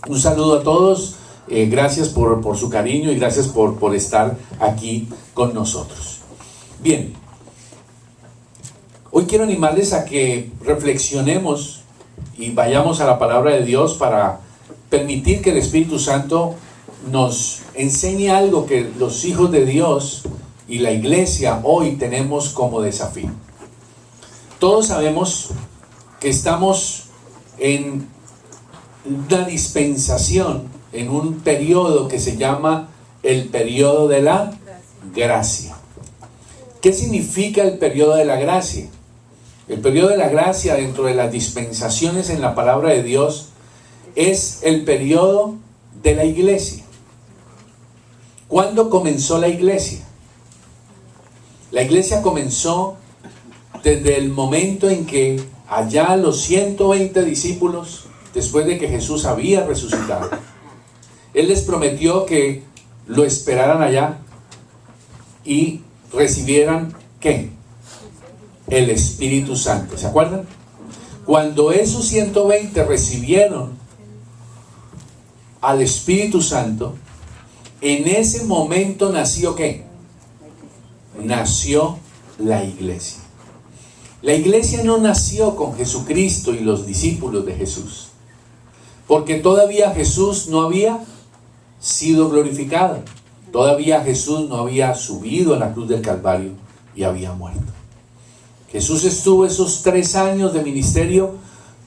Un saludo a todos, gracias por su cariño y gracias por estar aquí con nosotros. Bien, hoy quiero animarles a que reflexionemos y vayamos a la palabra de Dios para permitir que el Espíritu Santo nos enseñe algo que los hijos de Dios y la iglesia hoy tenemos como desafío. Todos sabemos que estamos en una dispensación, en un periodo que se llama el periodo de la gracia. ¿Qué significa el periodo de la gracia? El periodo de la gracia dentro de las dispensaciones en la palabra de Dios es el periodo de la iglesia. ¿Cuándo comenzó la iglesia? La iglesia comenzó desde el momento en que allá los 120 discípulos, después de que Jesús había resucitado, Él les prometió que lo esperaran allá y recibieran, ¿qué? El Espíritu Santo. ¿Se acuerdan? Cuando esos 120 recibieron al Espíritu Santo, en ese momento nació, ¿qué? Nació la iglesia. La iglesia no nació con Jesucristo y los discípulos de Jesús, porque todavía Jesús no había sido glorificado. Todavía Jesús no había subido a la cruz del Calvario y había muerto. Jesús estuvo esos 3 años de ministerio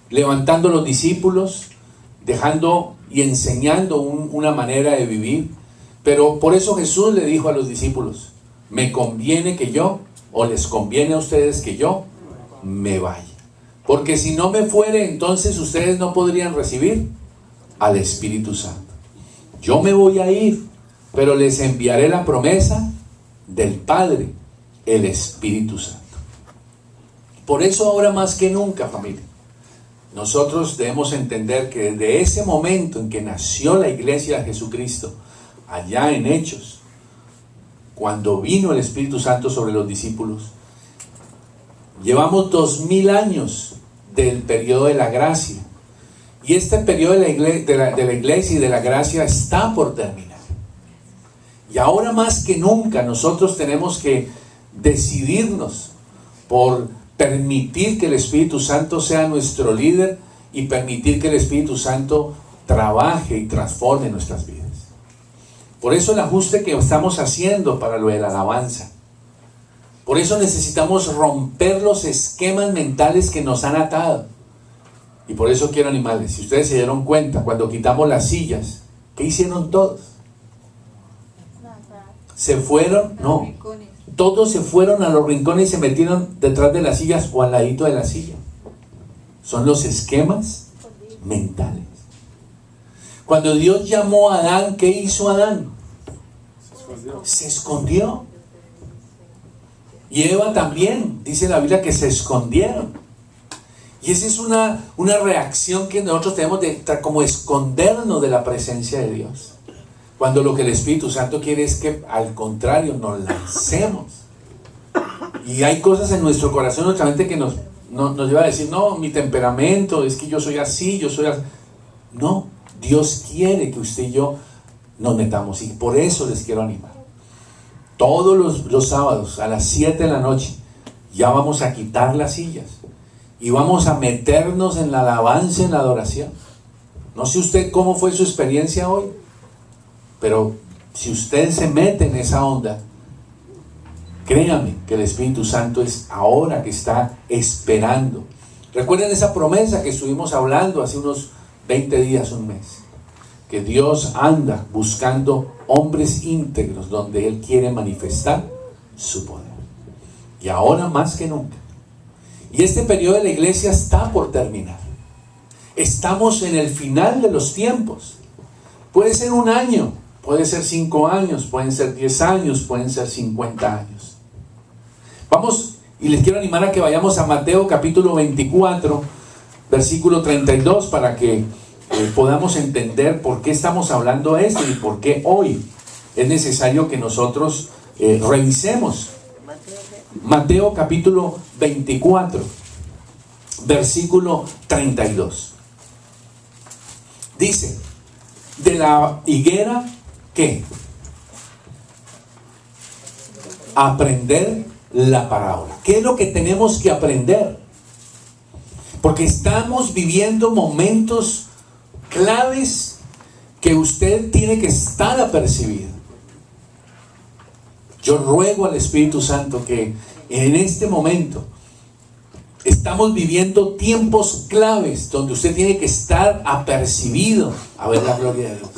levantando los discípulos, dejando y enseñando una manera de vivir. Pero por eso Jesús le dijo a los discípulos: me conviene que yo, o les conviene a ustedes que yo me vaya. Porque si no me fuere, entonces ustedes no podrían recibir al Espíritu Santo. Yo me voy a ir, pero les enviaré la promesa del Padre, el Espíritu Santo. Por eso ahora más que nunca, familia, nosotros debemos entender que desde ese momento en que nació la iglesia de Jesucristo, allá en Hechos, cuando vino el Espíritu Santo sobre los discípulos, llevamos 2000 años del periodo de la gracia. Y este periodo de la iglesia y de la gracia está por terminar. Y ahora más que nunca nosotros tenemos que decidirnos por permitir que el Espíritu Santo sea nuestro líder y permitir que el Espíritu Santo trabaje y transforme nuestras vidas. Por eso el ajuste que estamos haciendo para lo de la alabanza. Por eso necesitamos romper los esquemas mentales que nos han atado. Y por eso quiero animarles. Si ustedes se dieron cuenta, cuando quitamos las sillas, ¿qué hicieron todos? ¿Se fueron? No. Todos se fueron a los rincones y se metieron detrás de las sillas o al ladito de la silla. Son los esquemas mentales. Cuando Dios llamó a Adán, ¿qué hizo Adán? Se escondió. Y Eva también, dice la Biblia, que se escondieron. Y esa es una reacción que nosotros tenemos de como escondernos de la presencia de Dios. Cuando lo que el Espíritu Santo quiere es que al contrario nos lancemos. Y hay cosas en nuestro corazón, nuestra mente, que nos lleva a decir: no, mi temperamento, es que yo soy así, yo soy así. No, Dios quiere que usted y yo nos metamos. Y por eso les quiero animar. Todos los sábados a las 7 de la noche ya vamos a quitar las sillas y vamos a meternos en la alabanza, en la adoración. No sé usted cómo fue su experiencia hoy, pero si usted se mete en esa onda, créame que el Espíritu Santo es ahora que está esperando. Recuerden esa promesa que estuvimos hablando hace unos 20 días, un mes, que Dios anda buscando hombres íntegros donde Él quiere manifestar su poder. Y ahora más que nunca. Y este periodo de la iglesia está por terminar. Estamos en el final de los tiempos. Puede ser 1 año, puede ser 5 años, pueden ser 10 años, pueden ser 50 años. Vamos, y les quiero animar a que vayamos a Mateo capítulo 24, versículo 32, para que podamos entender por qué estamos hablando de esto y por qué hoy es necesario que nosotros revisemos. Mateo capítulo 24, versículo 32. Dice: De la higuera, ¿qué? Aprender la parábola. ¿Qué es lo que tenemos que aprender? Porque estamos viviendo momentos claves que usted tiene que estar apercibido. Yo ruego al Espíritu Santo que en este momento estamos viviendo tiempos claves donde usted tiene que estar apercibido a ver la gloria de Dios.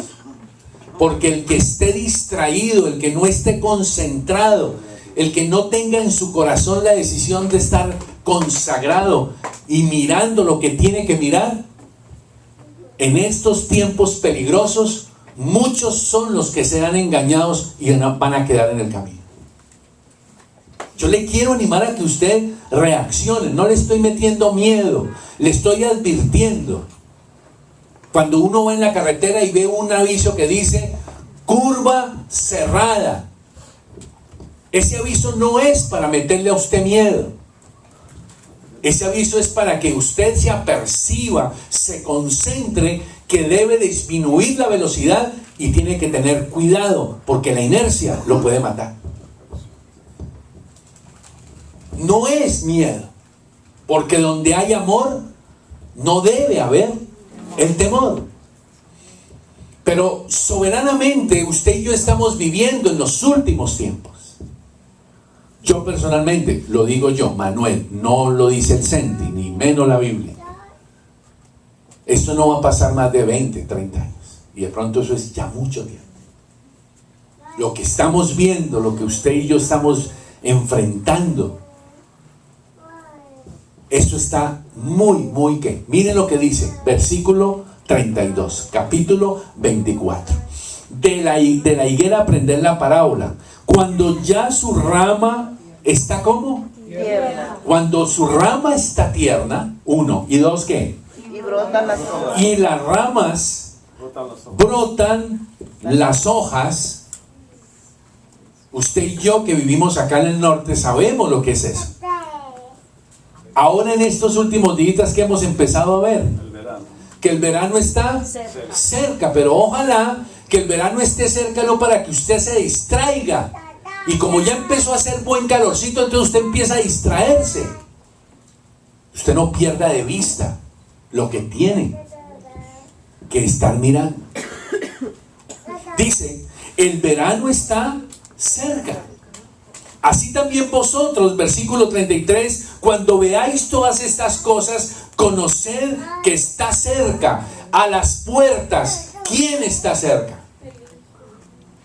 Porque el que esté distraído, el que no esté concentrado, el que no tenga en su corazón la decisión de estar consagrado y mirando lo que tiene que mirar, en estos tiempos peligrosos, muchos son los que serán engañados y van a quedar en el camino. Yo le quiero animar a que usted reaccione. No le estoy metiendo miedo, le estoy advirtiendo. Cuando uno va en la carretera y ve un aviso que dice curva cerrada, ese aviso no es para meterle a usted miedo. Ese aviso es para que usted se aperciba, se concentre que debe disminuir la velocidad y tiene que tener cuidado porque la inercia lo puede matar. No es miedo, porque donde hay amor no debe haber el temor. Pero soberanamente usted y yo estamos viviendo en los últimos tiempos. Yo personalmente, lo digo yo, Manuel, no lo dice el Senti, ni menos la Biblia. Esto no va a pasar más de 20, 30 años. Y de pronto eso es ya mucho tiempo. Lo que estamos viendo, lo que usted y yo estamos enfrentando, esto está muy, ¿qué? Miren lo que dice, versículo 32, capítulo 24. De la higuera aprender la parábola. Cuando ya su rama está ¿cómo? Tierna. Cuando su rama está tierna, 1, y 2, ¿qué? Y brotan las hojas. Y las ramas brotan las hojas. Usted y yo que vivimos acá en el norte sabemos lo que es eso. Ahora en estos últimos días que hemos empezado a ver que el verano está cerca, pero ojalá que el verano esté cerca no para que usted se distraiga. Y como ya empezó a hacer buen calorcito, entonces usted empieza a distraerse. Usted no pierda de vista lo que tiene que estar mirando. Dice, el verano está cerca. Así también vosotros, versículo 33, cuando veáis todas estas cosas, conoced que está cerca, a las puertas. ¿Quién está cerca?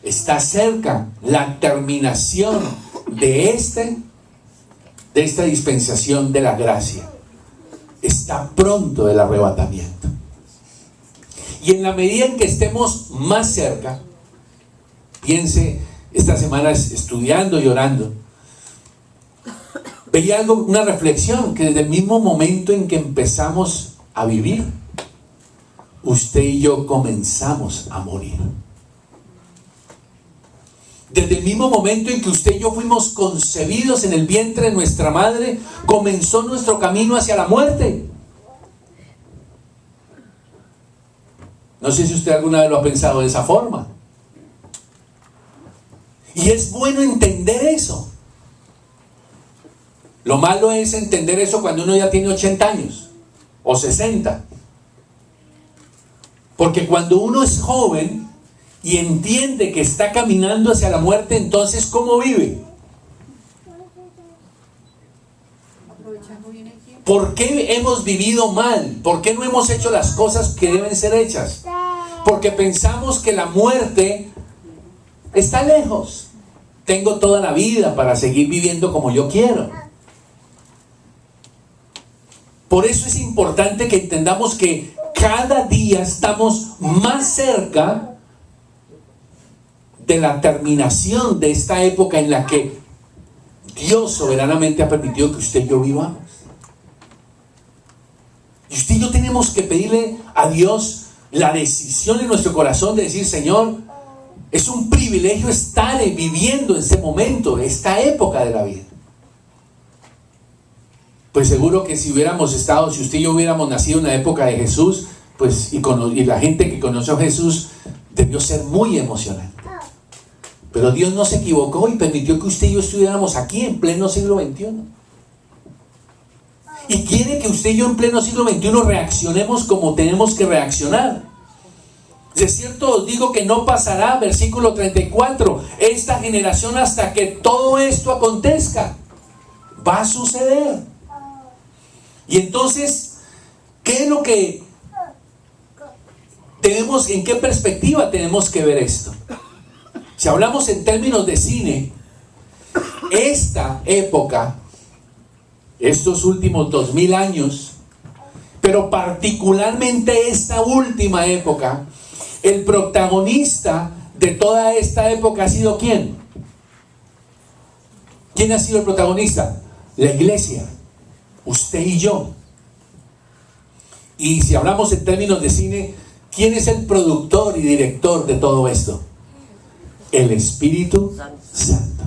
Está cerca la terminación de esta dispensación de la gracia. Está pronto el arrebatamiento. Y en la medida en que estemos más cerca, piense, esta semana estudiando y orando, veía una reflexión que desde el mismo momento en que empezamos a vivir, usted y yo comenzamos a morir. Desde el mismo momento en que usted y yo fuimos concebidos en el vientre de nuestra madre, comenzó nuestro camino hacia la muerte. No sé si usted alguna vez lo ha pensado de esa forma. Y es bueno entender eso. Lo malo es entender eso cuando uno ya tiene 80 años o 60. Porque cuando uno es joven y entiende que está caminando hacia la muerte, entonces ¿cómo vive? ¿Por qué hemos vivido mal? ¿Por qué no hemos hecho las cosas que deben ser hechas? Porque pensamos que la muerte está lejos. Tengo toda la vida para seguir viviendo como yo quiero. Por eso es importante que entendamos que cada día estamos más cerca de la terminación de esta época en la que Dios soberanamente ha permitido que usted y yo vivamos. Y usted y yo tenemos que pedirle a Dios la decisión en nuestro corazón de decir, Señor, es un privilegio estar viviendo este momento, esta época de la vida. Pues seguro que si usted y yo hubiéramos nacido en la época de Jesús, pues y la gente que conoció a Jesús, debió ser muy emocionante. Pero Dios no se equivocó y permitió que usted y yo estuviéramos aquí en pleno siglo XXI. Y quiere que usted y yo en pleno siglo XXI reaccionemos como tenemos que reaccionar. De cierto os digo que no pasará, versículo 34, esta generación hasta que todo esto acontezca. Va a suceder. Y entonces, ¿qué es lo que tenemos, en qué perspectiva tenemos que ver esto? Si hablamos en términos de cine, esta época, estos últimos 2000 años, pero particularmente esta última época, el protagonista de toda esta época ha sido ¿quién? ¿Quién ha sido el protagonista? La iglesia, usted y yo. Y si hablamos en términos de cine, ¿quién es el productor y director de todo esto? El Espíritu Santo.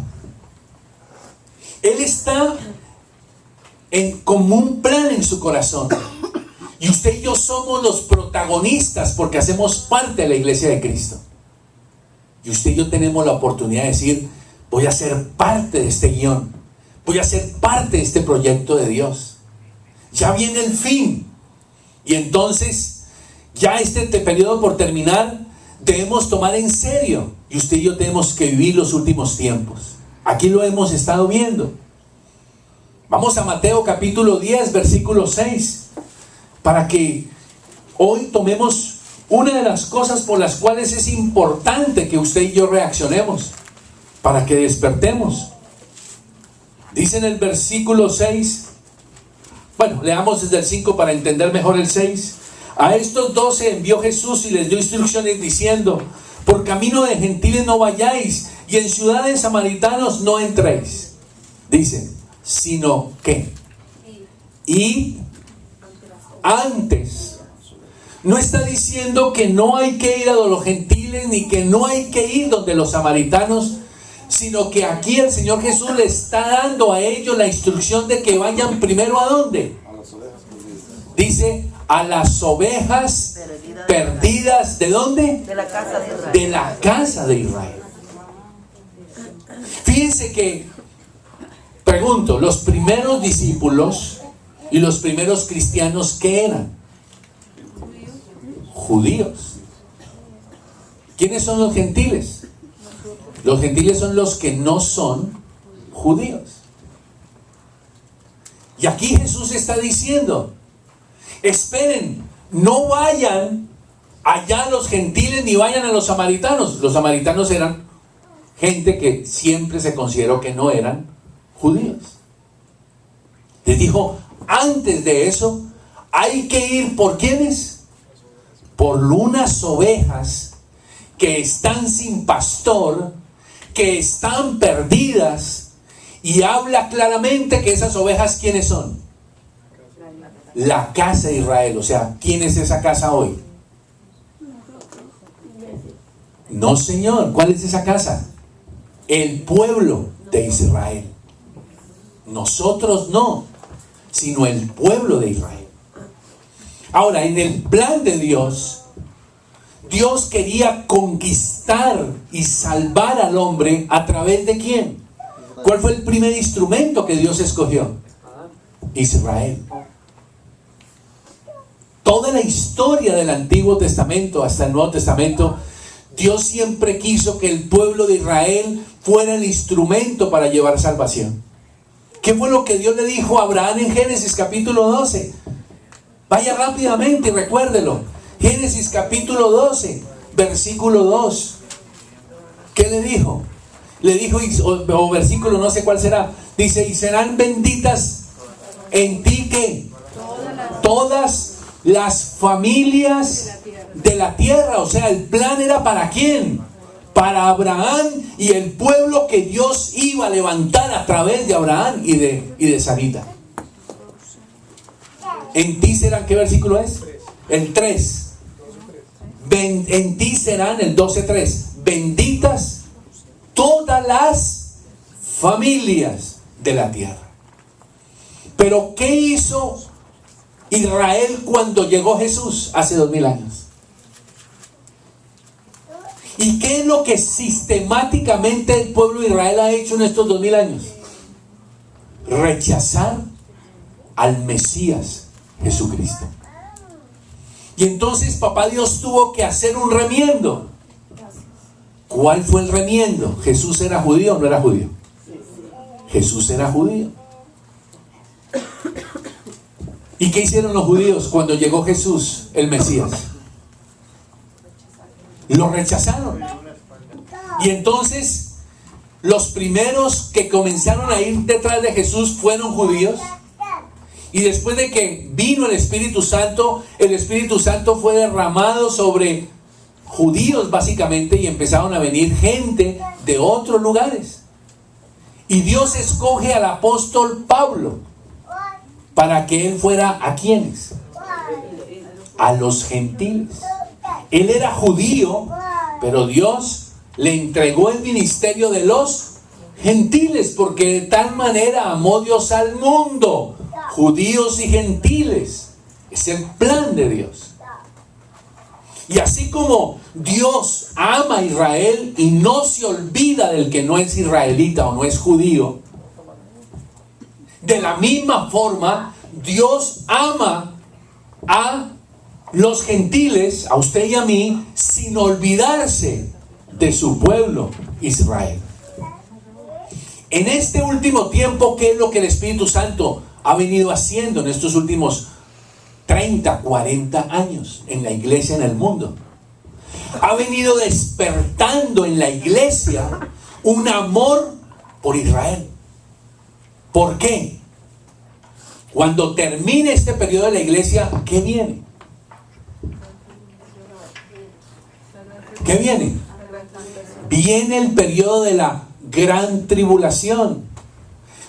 Él está como un plan en su corazón. Y usted y yo somos los protagonistas porque hacemos parte de la iglesia de Cristo. Y usted y yo tenemos la oportunidad de decir, voy a ser parte de este guión. Voy a ser parte de este proyecto de Dios. Ya viene el fin. Y entonces, ya este periodo por terminar, debemos tomar en serio. Y usted y yo tenemos que vivir los últimos tiempos. Aquí lo hemos estado viendo. Vamos a Mateo capítulo 10, versículo 6. Para que hoy tomemos una de las cosas por las cuales es importante que usted y yo reaccionemos. Para que despertemos. Dice en el versículo 6. Bueno, leamos desde el 5 para entender mejor el 6. A estos 12 envió Jesús y les dio instrucciones diciendo: por camino de gentiles no vayáis, y en ciudades samaritanos no entréis. Dice, sino que, y antes. No está diciendo que no hay que ir a los gentiles, ni que no hay que ir donde los samaritanos, sino que aquí el Señor Jesús le está dando a ellos la instrucción de que vayan primero ¿a dónde? A las ovejas perdidas. Dice, a las ovejas perdidas. ¿De dónde? De la casa de Israel. De la casa de Israel. Fíjense que, pregunto, los primeros discípulos y los primeros cristianos, ¿qué eran? Judíos. ¿Quiénes son los gentiles? Los gentiles son los que no son judíos. Y aquí Jesús está diciendo, esperen, no vayan allá a los gentiles ni vayan a los samaritanos. Los samaritanos eran gente que siempre se consideró que no eran judíos. Les dijo, antes de eso, hay que ir ¿por quiénes? Por unas ovejas que están sin pastor, que están perdidas, y habla claramente que esas ovejas ¿quiénes son? La casa de Israel. O sea, ¿quién es esa casa hoy? No, señor. ¿Cuál es esa casa? El pueblo de Israel. Nosotros no, sino el pueblo de Israel. Ahora, en el plan de Dios, Dios quería conquistar y salvar al hombre a través de ¿quién? ¿Cuál fue el primer instrumento que Dios escogió? Israel. Toda la historia del Antiguo Testamento hasta el Nuevo Testamento, Dios siempre quiso que el pueblo de Israel fuera el instrumento para llevar salvación. ¿Qué fue lo que Dios le dijo a Abraham en Génesis capítulo 12? Vaya rápidamente y recuérdelo. Génesis capítulo 12, versículo 2. ¿Qué le dijo? Le dijo, o versículo no sé cuál será. Dice, y serán benditas en ti ¿qué? Todas las familias de la tierra. O sea, el plan era ¿para quién? Para Abraham y el pueblo que Dios iba a levantar a través de Abraham y de Sarita. En ti serán, ¿qué versículo es? El 3. En ti serán, el 12:3, benditas todas las familias de la tierra. Pero ¿qué hizo Israel cuando llegó Jesús hace 2000 años? ¿Y qué es lo que sistemáticamente el pueblo de Israel ha hecho en estos 2000 años? Rechazar al Mesías Jesucristo. Y entonces papá Dios tuvo que hacer un remiendo. ¿Cuál fue el remiendo? ¿Jesús era judío o no era judío? Jesús era judío. ¿Y qué hicieron los judíos cuando llegó Jesús, el Mesías? Lo rechazaron. Y entonces los primeros que comenzaron a ir detrás de Jesús fueron judíos. Y después de que vino el Espíritu Santo fue derramado sobre judíos básicamente, y empezaron a venir gente de otros lugares. Y Dios escoge al apóstol Pablo para que él fuera ¿a quiénes? A los gentiles. Él era judío, pero Dios le entregó el ministerio de los gentiles, porque de tal manera amó Dios al mundo, judíos y gentiles. Es el plan de Dios. Y así como Dios ama a Israel y no se olvida del que no es israelita o no es judío, de la misma forma Dios ama a los gentiles, a usted y a mí, sin olvidarse de su pueblo Israel. En este último tiempo, ¿qué es lo que el Espíritu Santo ha venido haciendo en estos últimos 30, 40 años en la iglesia, en el mundo? Ha venido despertando en la iglesia un amor por Israel. ¿Por qué? Cuando termine este periodo de la iglesia, ¿qué viene? ¿Qué viene? Viene el periodo de la gran tribulación,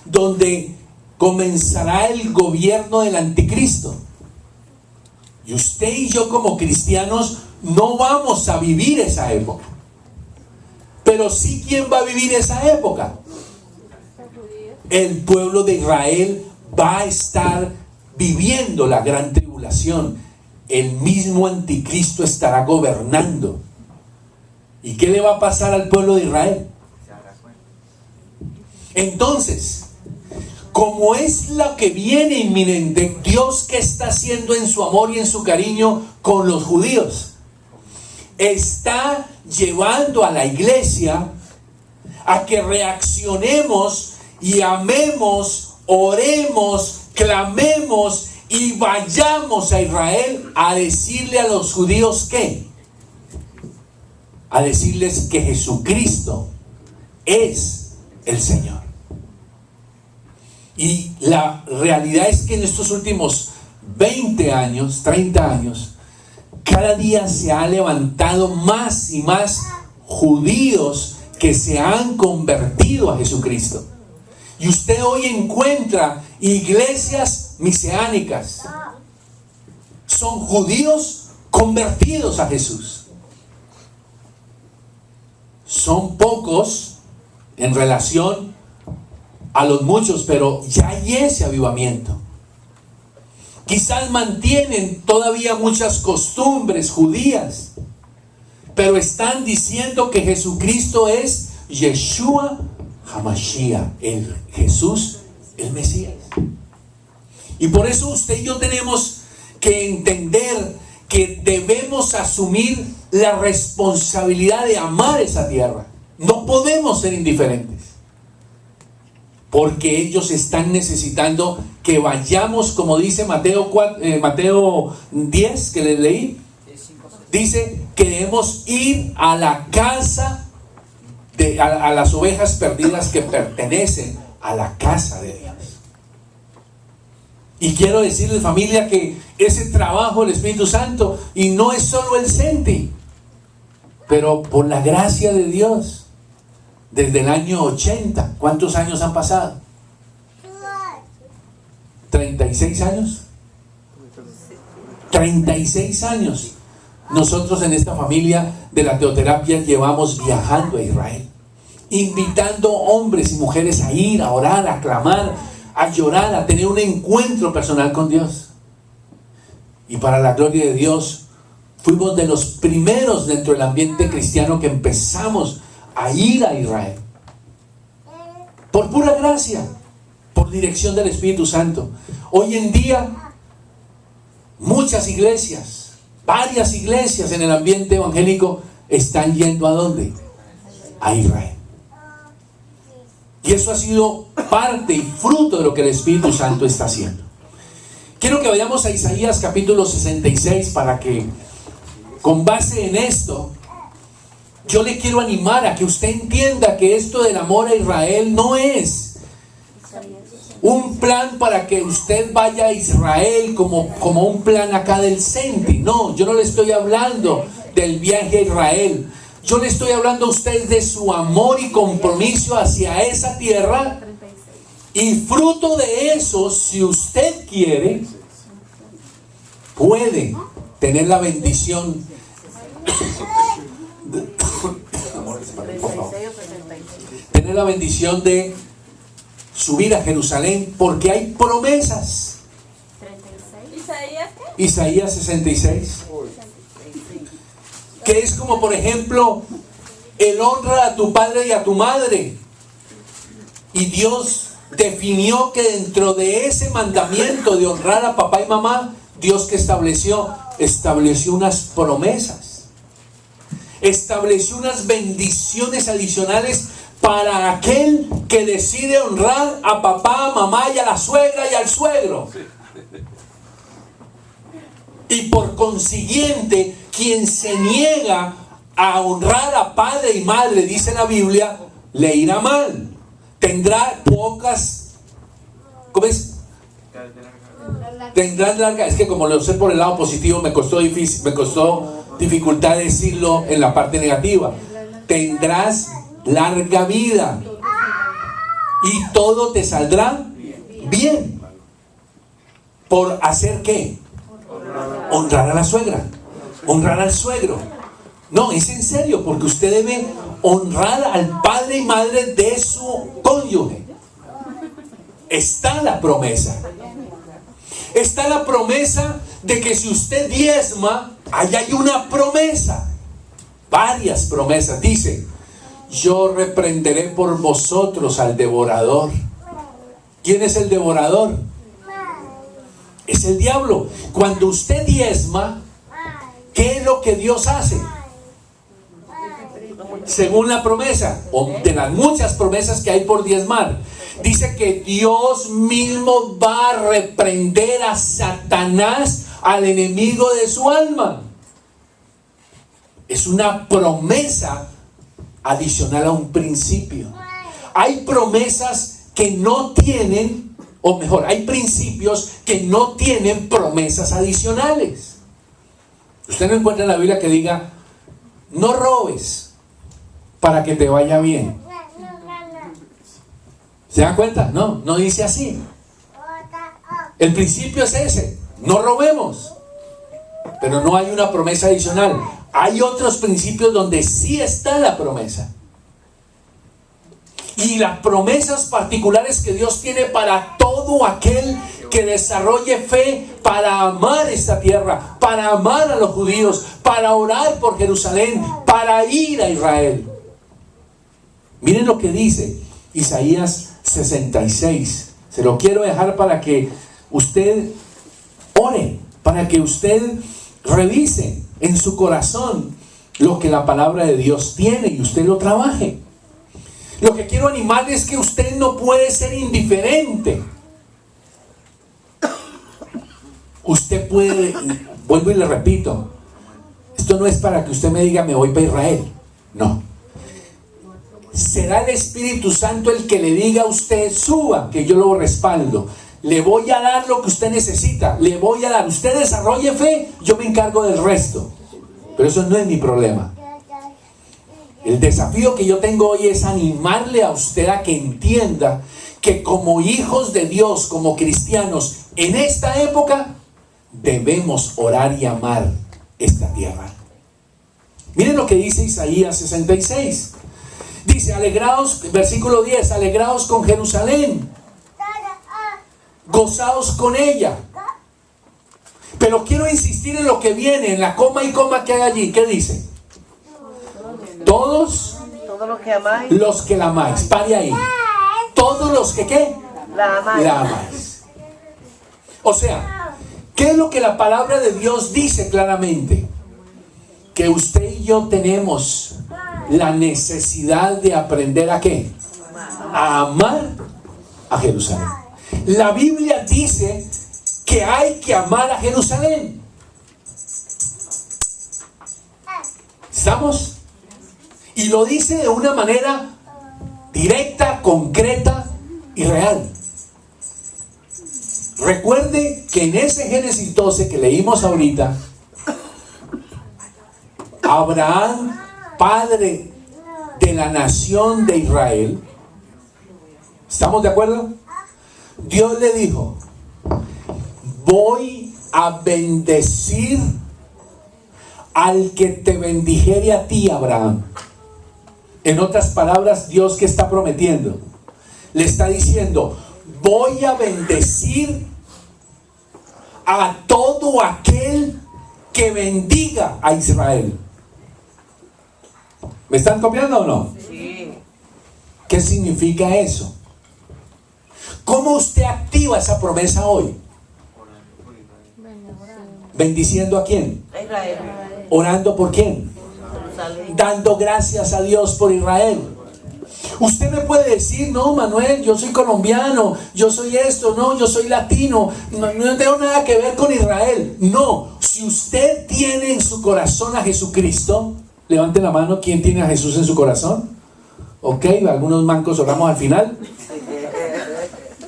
donde comenzará el gobierno del anticristo. Y usted y yo como cristianos no vamos a vivir esa época. Pero sí, ¿quién va a vivir esa época? El pueblo de Israel va a estar viviendo la gran tribulación. El mismo anticristo estará gobernando. ¿Y qué le va a pasar al pueblo de Israel? Entonces, como es lo que viene inminente, Dios, ¿qué está haciendo en su amor y en su cariño con los judíos? Está llevando a la iglesia a que reaccionemos y amemos, oremos, clamemos y vayamos a Israel a decirle a los judíos ¿qué? A decirles que Jesucristo es el Señor. Y la realidad es que en estos últimos 20 años, 30 años, cada día se ha levantado más y más judíos que se han convertido a Jesucristo. Y usted hoy encuentra iglesias mesiánicas. Son judíos convertidos a Jesús. Son pocos en relación a los muchos, pero ya hay ese avivamiento. Quizás mantienen todavía muchas costumbres judías, pero están diciendo que Jesucristo es Yeshua HaMashiach, el Jesús, el Mesías. Y por eso usted y yo tenemos que entender que debemos asumir la responsabilidad de amar esa tierra. No podemos ser indiferentes, porque ellos están necesitando que vayamos, como dice Mateo 10, que les leí. Dice que debemos ir a la casa, a las ovejas perdidas que pertenecen a la casa de Dios. Y quiero decirles, familia, que ese trabajo del Espíritu Santo, y no es solo el Senti, pero por la gracia de Dios, desde el año 80, ¿cuántos años han pasado? 36 años. 36 años. Nosotros en esta familia de la teoterapia llevamos viajando a Israel, invitando hombres y mujeres a ir, a orar, a clamar, a llorar, a tener un encuentro personal con Dios. Y para la gloria de Dios, Fuimos de los primeros dentro del ambiente cristiano que empezamos a ir a Israel. Por pura gracia, por dirección del Espíritu Santo. Hoy en día, muchas iglesias, varias iglesias en el ambiente evangélico están yendo ¿a dónde? A Israel. Y eso ha sido parte y fruto de lo que el Espíritu Santo está haciendo. Quiero que vayamos a Isaías capítulo 66 para que, con base en esto, yo le quiero animar a que usted entienda que esto del amor a Israel no es un plan para que usted vaya a Israel como un plan acá del Senti. No, yo no le estoy hablando del viaje a Israel. Yo le estoy hablando a usted de su amor y compromiso hacia esa tierra. Y fruto de eso, si usted quiere, puede tener la bendición tener la bendición de subir a Jerusalén, porque hay promesas. Isaías 66, que es como, por ejemplo, el honra a tu padre y a tu madre. Y Dios definió que dentro de ese mandamiento de honrar a papá y mamá, Dios que estableció unas promesas, estableció unas bendiciones adicionales para aquel que decide honrar a papá, a mamá y a la suegra y al suegro. Y por consiguiente, quien se niega a honrar a padre y madre, dice la Biblia, le irá mal. Tendrá pocas, ¿cómo es? Tendrás larga, es que como lo sé por el lado positivo, me costó dificultad decirlo en la parte negativa. Tendrás larga vida y todo te saldrá bien. ¿Por hacer qué? Honrar a la suegra, honrar al suegro. No, es en serio, porque usted debe honrar al padre y madre de su cónyuge. Está la promesa. Está la promesa de que si usted diezma, allá hay una promesa. Varias promesas. Dice: yo reprenderé por vosotros al devorador. ¿Quién es el devorador? Es el diablo. Cuando usted diezma, ¿qué es lo que Dios hace? Según la promesa, o de las muchas promesas que hay por diezmar, dice que Dios mismo va a reprender a Satanás, al enemigo de su alma. Es una promesa adicional a un principio. Hay promesas que no tienen, o mejor, hay principios que no tienen promesas adicionales. Usted no encuentra en la Biblia que diga: no robes para que te vaya bien. ¿Se dan cuenta? No, no dice así. El principio es ese: no robemos. Pero no hay una promesa adicional. Hay otros principios donde sí está la promesa. Y las promesas particulares que Dios tiene para todo aquel que desarrolle fe para amar esta tierra, para amar a los judíos, para orar por Jerusalén, para ir a Israel. Miren lo que dice Isaías 66. Se lo quiero dejar para que usted ore, para que usted revise en su corazón lo que la palabra de Dios tiene y usted lo trabaje. Lo que quiero animarle es que usted no puede ser indiferente. Usted puede, vuelvo y le repito, esto no es para que usted me diga: me voy para Israel. No. Será el Espíritu Santo el que le diga a usted: suba, que yo lo respaldo. Le voy a dar lo que usted necesita. Le voy a dar. Usted desarrolle fe, yo me encargo del resto. Pero eso no es mi problema. El desafío que yo tengo hoy es animarle a usted a que entienda que como hijos de Dios, como cristianos, en esta época debemos orar y amar esta tierra. Miren lo que dice Isaías 66. Dice: alegraos, versículo 10, alegraos con Jerusalén, gozaos con ella, Pero quiero insistir en lo que viene, en la coma y coma que hay allí. ¿Qué dice? Todos los que la amáis. Pare ahí. Todos los que ¿qué? La amáis. O sea, ¿qué es lo que la palabra de Dios dice claramente? Que usted y yo tenemos la necesidad de aprender ¿a qué? A amar a Jerusalén. La Biblia dice que hay que amar a Jerusalén. ¿Estamos? Y lo dice de una manera directa, concreta y real. Recuerde que en ese Génesis 12 que leímos ahorita, Abraham, padre de la nación de Israel, ¿estamos de acuerdo? Dios le dijo: voy a bendecir al que te bendijere a ti, Abraham. En otras palabras, Dios, ¿qué está prometiendo? Le está diciendo: voy a bendecir a todo aquel que bendiga a Israel. ¿Me están copiando o no? Sí. ¿Qué significa eso? ¿Cómo usted activa esa promesa hoy? ¿Bendiciendo a quién? A Israel. ¿Orando por quién? Dando gracias a Dios por Israel. Usted me puede decir: no, Manuel, yo soy colombiano, yo soy esto, no, yo soy latino, no tengo nada que ver con Israel. No, si usted tiene en su corazón a Jesucristo, levante la mano. ¿Quién tiene a Jesús en su corazón? Ok, algunos mancos oramos al final.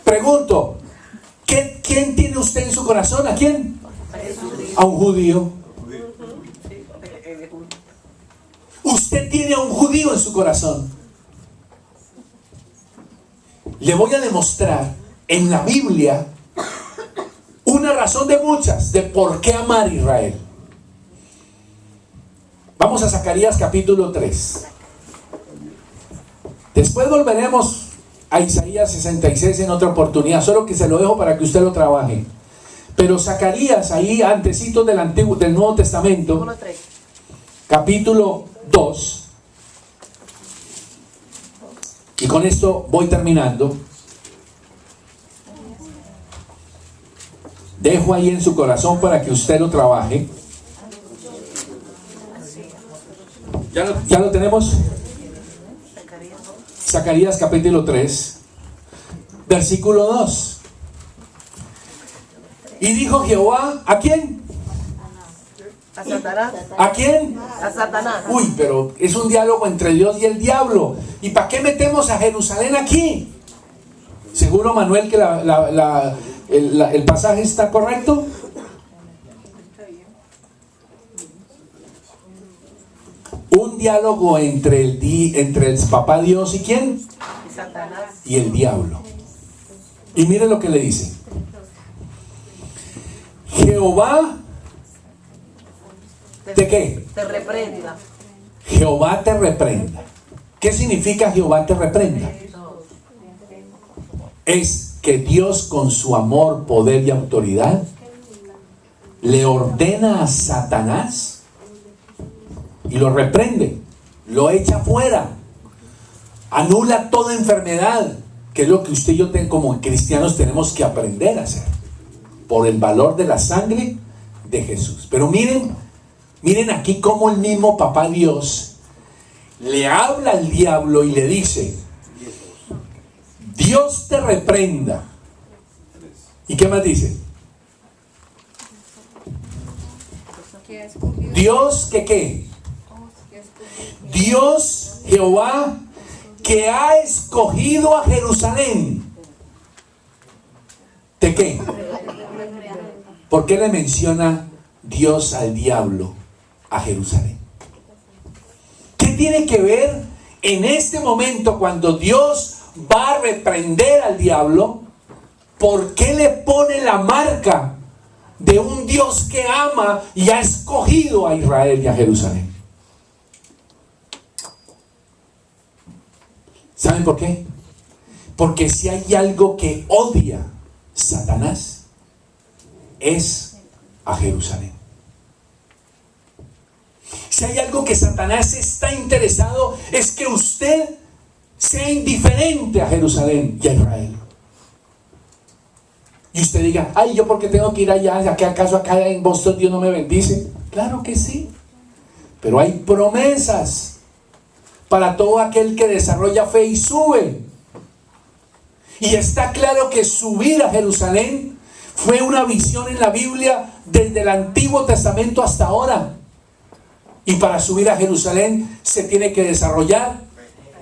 Pregunto, ¿quién tiene usted en su corazón? ¿A quién? A un judío. Usted tiene a un judío en su corazón. Le voy a demostrar en la Biblia una razón de muchas de por qué amar a Israel. Vamos a Zacarías capítulo 3. Después volveremos a Isaías 66 en otra oportunidad, solo que se lo dejo para que usted lo trabaje. Pero Zacarías, ahí antecitos del Nuevo Testamento, capítulo 2, y con esto voy terminando. Dejo ahí en su corazón para que usted lo trabaje. ¿Ya lo tenemos? Zacarías capítulo 3, versículo 2. Y dijo Jehová, ¿a quién? A Satanás. ¿A quién? A Satanás. Uy, pero es un diálogo entre Dios y el diablo. ¿Y para qué metemos a Jerusalén aquí? ¿Seguro, Manuel, que el pasaje está correcto? Un diálogo entre el papá Dios y ¿quién? Satanás. Y el diablo. Y mire lo que le dice. Jehová, ¿de qué? Te reprenda. Jehová te reprenda. ¿Qué significa Jehová te reprenda? Es que Dios, con su amor, poder y autoridad, le ordena a Satanás y lo reprende, lo echa fuera, anula toda enfermedad, que es lo que usted y yo como cristianos tenemos que aprender a hacer, por el valor de la sangre de Jesús. Pero miren aquí cómo el mismo papá Dios le habla al diablo y le dice: Dios te reprenda. ¿Y qué más dice? Dios que ¿qué? Dios, Jehová, que ha escogido a Jerusalén. ¿De qué? ¿Por qué le menciona Dios al diablo a Jerusalén? ¿Qué tiene que ver en este momento cuando Dios va a reprender al diablo? ¿Por qué le pone la marca de un Dios que ama y ha escogido a Israel y a Jerusalén? ¿Saben por qué? Porque si hay algo que odia Satanás, es a Jerusalén. Si hay algo que Satanás está interesado, es que usted sea indiferente a Jerusalén y a Israel. Y usted diga, ay, ¿yo por qué tengo que ir allá? ¿Acaso acá en Boston Dios no me bendice? Claro que sí. Pero hay promesas para todo aquel que desarrolla fe y sube. Y está claro que subir a Jerusalén fue una visión en la Biblia desde el Antiguo Testamento hasta ahora. Y para subir a Jerusalén se tiene que desarrollar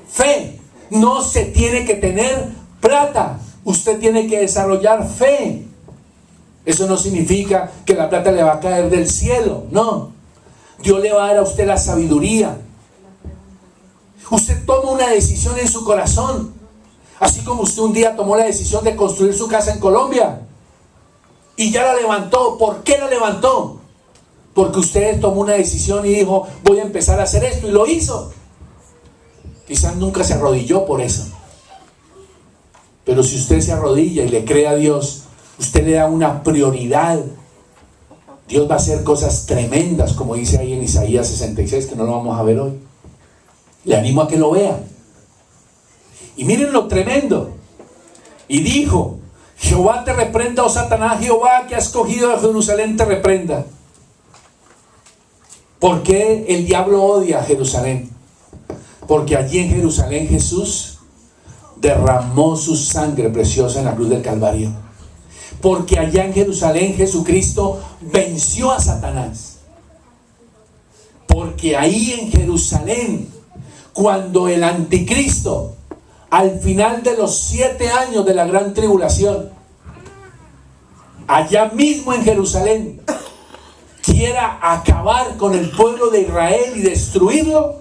fe. No se tiene que tener plata. Usted tiene que desarrollar fe. Eso no significa que la plata le va a caer del cielo. No. Dios le va a dar a usted la sabiduría. Usted toma una decisión en su corazón. Así como usted un día tomó la decisión de construir su casa en Colombia. Y ya la levantó. ¿Por qué la levantó? Porque usted tomó una decisión y dijo, voy a empezar a hacer esto. Y lo hizo. Quizás nunca se arrodilló por eso. Pero si usted se arrodilla y le cree a Dios, usted le da una prioridad. Dios va a hacer cosas tremendas, como dice ahí en Isaías 66, que no lo vamos a ver hoy. Le animo a que lo vea. Y miren lo tremendo. Y dijo, Jehová te reprenda, oh Satanás, Jehová que ha escogido a Jerusalén te reprenda. ¿Por qué el diablo odia a Jerusalén? Porque allí en Jerusalén Jesús derramó su sangre preciosa en la cruz del Calvario. Porque allá en Jerusalén Jesucristo venció a Satanás. Porque ahí en Jerusalén, cuando el anticristo, al final de los 7 años de la gran tribulación, allá mismo en Jerusalén, quiera acabar con el pueblo de Israel y destruirlo,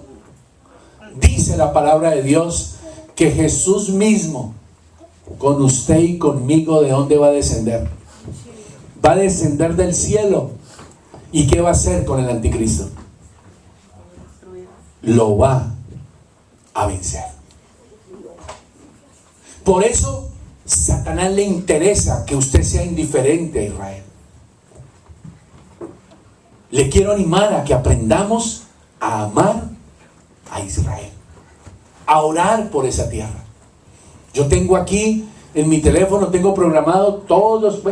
dice la palabra de Dios que Jesús mismo, con usted y conmigo, ¿de dónde va a descender? Va a descender del cielo. ¿Y qué va a hacer con el anticristo? Lo va a vencer. Por eso Satanás le interesa que usted sea indiferente a Israel. Le quiero animar a que aprendamos a amar a Israel, a orar por esa tierra. Yo tengo aquí en mi teléfono, tengo programado todos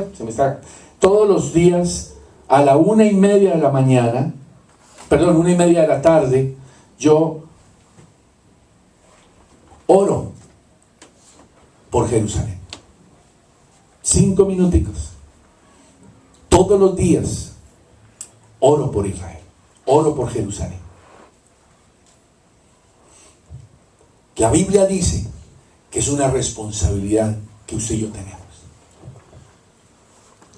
los días a la 1:30 de la mañana, 1:30 de la tarde, yo oro por Jerusalén. 5 minuticos. Todos los días oro por Israel, oro por Jerusalén. La Biblia dice que es una responsabilidad que usted y yo tenemos.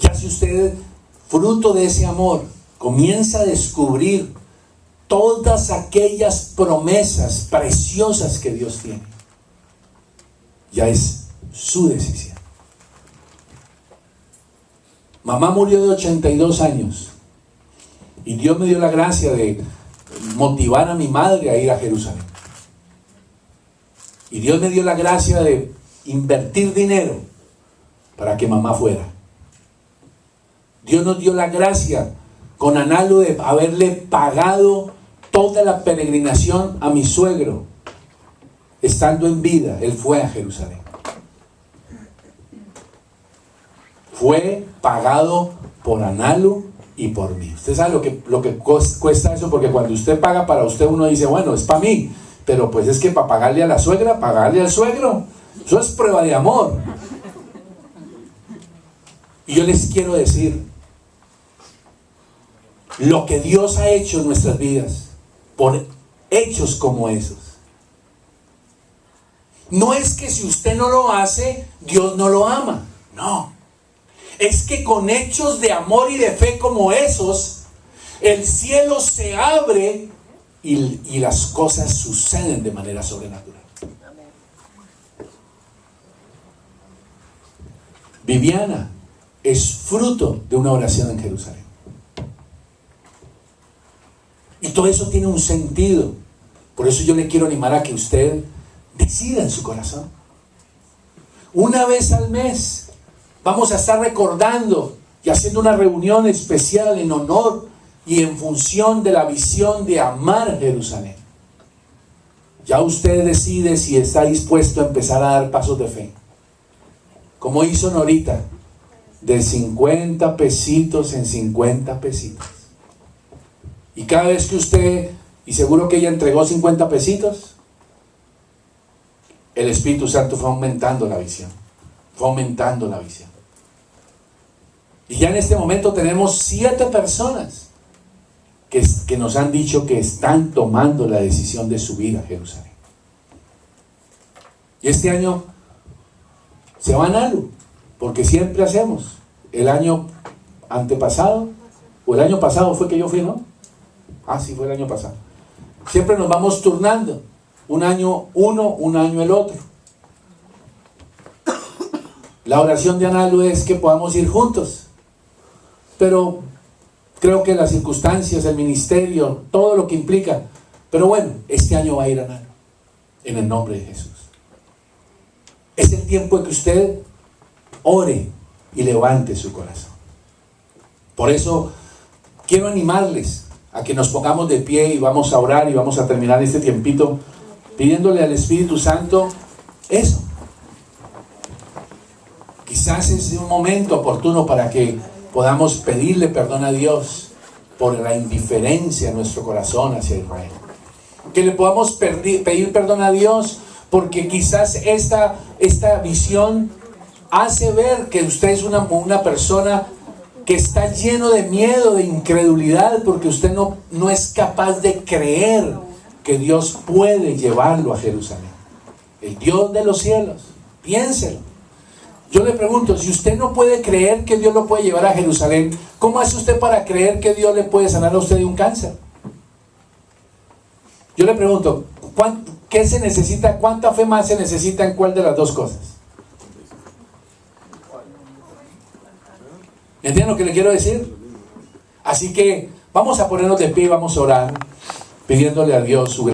Ya si usted, fruto de ese amor, comienza a descubrir todas aquellas promesas preciosas que Dios tiene, ya es su decisión. Mamá murió de 82 años y Dios me dio la gracia de motivar a mi madre a ir a Jerusalén. Y Dios me dio la gracia de invertir dinero para que mamá fuera. Dios nos dio la gracia con anhelo de haberle pagado toda la peregrinación a mi suegro. Estando en vida, él fue a Jerusalén. Fue pagado por Analo y por mí. Usted sabe lo que cuesta eso, porque cuando usted paga para usted, uno dice, bueno, es para mí. Pero pues es que para pagarle a la suegra, pagarle al suegro, eso es prueba de amor. Y yo les quiero decir, lo que Dios ha hecho en nuestras vidas, por hechos como esos. No es que si usted no lo hace, Dios no lo ama. No. Es que con hechos de amor y de fe como esos, el cielo se abre y las cosas suceden de manera sobrenatural. Viviana es fruto de una oración en Jerusalén. Y todo eso tiene un sentido. Por eso yo le quiero animar a que usted decida en su corazón. Una vez al mes vamos a estar recordando y haciendo una reunión especial en honor y en función de la visión de amar Jerusalén. Ya usted decide si está dispuesto a empezar a dar pasos de fe. Como hizo Norita, de 50 pesitos en 50 pesitos. Y cada vez que usted, y seguro que ella entregó 50 pesitos, el Espíritu Santo fue aumentando la visión. Fue aumentando la visión. Y ya en este momento tenemos 7 personas que nos han dicho que están tomando la decisión de subir a Jerusalén. Y este año se van algo, porque siempre hacemos. El año antepasado, o el año pasado fue que yo fui, ¿no? Ah, sí, fue el año pasado. Siempre nos vamos turnando. Un año uno, un año el otro. La oración de Analu es que podamos ir juntos. Pero creo que las circunstancias, el ministerio, todo lo que implica. Pero bueno, este año va a ir Analu. En el nombre de Jesús. Es el tiempo en que usted ore y levante su corazón. Por eso quiero animarles a que nos pongamos de pie y vamos a orar y vamos a terminar este tiempito pidiéndole al Espíritu Santo eso. Quizás es un momento oportuno para que podamos pedirle perdón a Dios por la indiferencia en nuestro corazón hacia Israel. Que le podamos pedir perdón a Dios porque quizás esta visión hace ver que usted es una persona que está lleno de miedo, de incredulidad, porque usted no es capaz de creer que Dios puede llevarlo a Jerusalén. El Dios de los cielos, piénselo. Yo le pregunto, si usted no puede creer que Dios lo puede llevar a Jerusalén, ¿cómo hace usted para creer que Dios le puede sanar a usted de un cáncer? Yo le pregunto, ¿qué se necesita? ¿Cuánta fe más se necesita en cuál de las dos cosas? ¿Entienden lo que le quiero decir? Así que vamos a ponernos de pie y vamos a orar, pidiéndole a Dios su